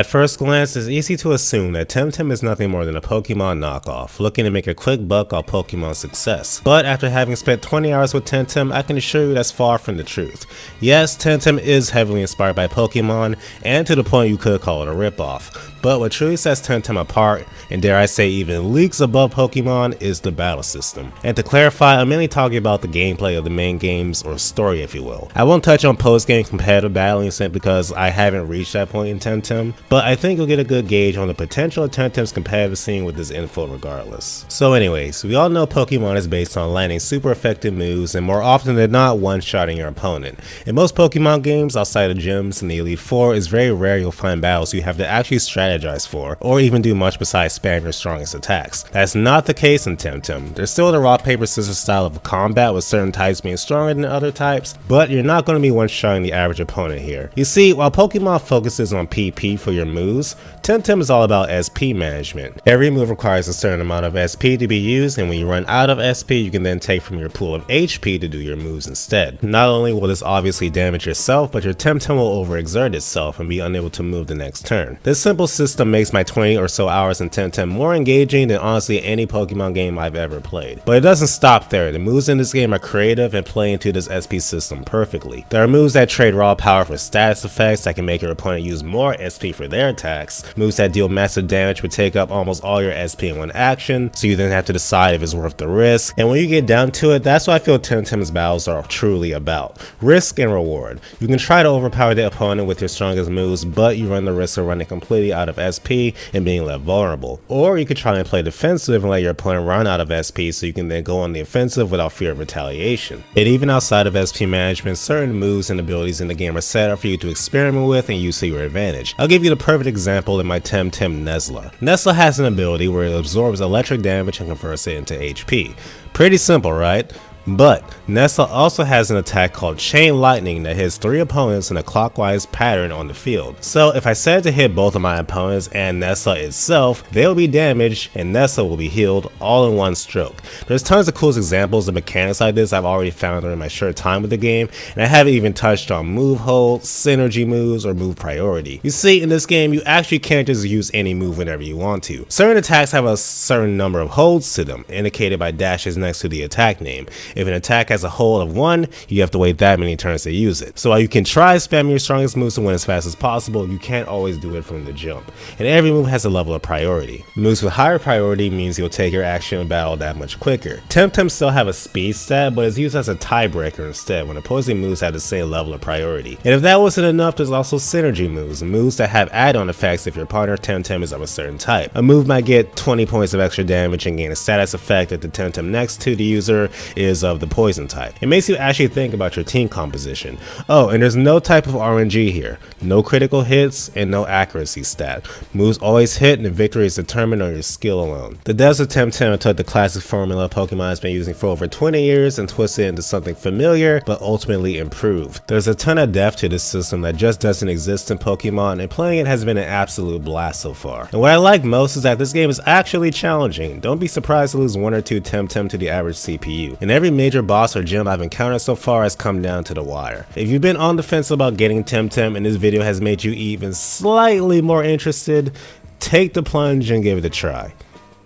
At first glance, it's easy to assume that Temtem is nothing more than a Pokemon knockoff, looking to make a quick buck off Pokemon's success. But after having spent 20 hours with Temtem, I can assure you that's far from the truth. Yes, Temtem is heavily inspired by Pokemon, and to the point you could call it a ripoff. But what truly sets Temtem apart, and dare I say even leagues above Pokemon, is the battle system. And to clarify, I'm mainly talking about the gameplay of the main games, or story if you will. I won't touch on post-game competitive battling simply because I haven't reached that point in Temtem, but I think you'll get a good gauge on the potential of Temtem's competitive scene with this info regardless. So anyways, we all know Pokemon is based on landing super effective moves and more often than not one-shotting your opponent. In most Pokemon games outside of gyms and the Elite Four, it's very rare you'll find battles you have to actually strategize for, or even do much besides spam your strongest attacks. That's not the case in Temtem. There's still the rock paper scissors style of combat with certain types being stronger than other types, but you're not going to be one-shotting the average opponent here. You see, while Pokemon focuses on PP for your moves, Temtem is all about SP management. Every move requires a certain amount of SP to be used, and when you run out of SP, you can then take from your pool of HP to do your moves instead. Not only will this obviously damage yourself, but your Temtem will overexert itself and be unable to move the next turn. This simple system makes my 20 or so hours in Temtem more engaging than honestly any Pokemon game I've ever played. But it doesn't stop there. The moves in this game are creative and play into this SP system perfectly. There are moves that trade raw power for status effects that can make your opponent use more SP for their attacks, moves that deal massive damage but take up almost all your SP in one action, so you then have to decide if it's worth the risk. And when you get down to it, that's what I feel Temtem's battles are truly about. Risk and reward. You can try to overpower the opponent with your strongest moves, but you run the risk of running completely out of SP and being left vulnerable. Or you could try and play defensive and let your opponent run out of SP so you can then go on the offensive without fear of retaliation. And even outside of SP management, certain moves and abilities in the game are set up for you to experiment with and use to your advantage. I'll give you the perfect example in my Temtem Nesla. Nesla has an ability where it absorbs electric damage and converts it into HP. Pretty simple, right? But Nesla also has an attack called Chain Lightning that hits 3 opponents in a clockwise pattern on the field. So if I set to hit both of my opponents and Nesla itself, they'll be damaged and Nesla will be healed all in one stroke. There's tons of cool examples of mechanics like this I've already found during my short time with the game, and I haven't even touched on move hold, synergy moves, or move priority. You see, in this game you actually can't just use any move whenever you want to. Certain attacks have a certain number of holds to them, indicated by dashes next to the attack name. If an attack has a hold of 1, you have to wait that many turns to use it. So while you can try spamming your strongest moves to win as fast as possible, you can't always do it from the jump. And every move has a level of priority. Moves with higher priority means you'll take your action in battle that much quicker. Temtem still have a speed stat, but is used as a tiebreaker instead when opposing moves have the same level of priority. And if that wasn't enough, there's also synergy moves that have add-on effects if your partner Temtem is of a certain type. A move might get 20 points of extra damage and gain a status effect if the Temtem next to the user is of the poison type. It makes you actually think about your team composition. Oh, and there's no type of RNG here. No critical hits and no accuracy stat. Moves always hit and the victory is determined on your skill alone. The devs of Temtem took the classic formula Pokemon has been using for over 20 years and twisted it into something familiar but ultimately improved. There's a ton of depth to this system that just doesn't exist in Pokemon, and playing it has been an absolute blast so far. And what I like most is that this game is actually challenging. Don't be surprised to lose 1 or 2 Temtem to the average CPU. And every major boss or gym I've encountered so far has come down to the wire. If you've been on the fence about getting Temtem and this video has made you even slightly more interested, take the plunge and give it a try.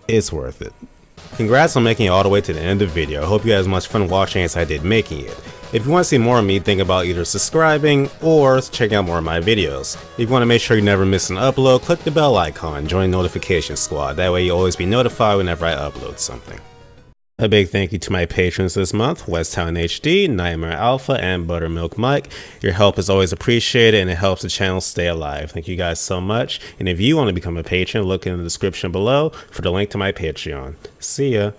It's worth it. Congrats on making it all the way to the end of the video. I hope you had as much fun watching as I did making it. If you want to see more of me, think about either subscribing or checking out more of my videos. If you want to make sure you never miss an upload, click the bell icon, join the notification squad. That way you'll always be notified whenever I upload something. A big thank you to my patrons this month, Westtown HD, Nightmare Alpha, and Buttermilk Mike. Your help is always appreciated and it helps the channel stay alive. Thank you guys so much. And if you want to become a patron, look in the description below for the link to my Patreon. See ya.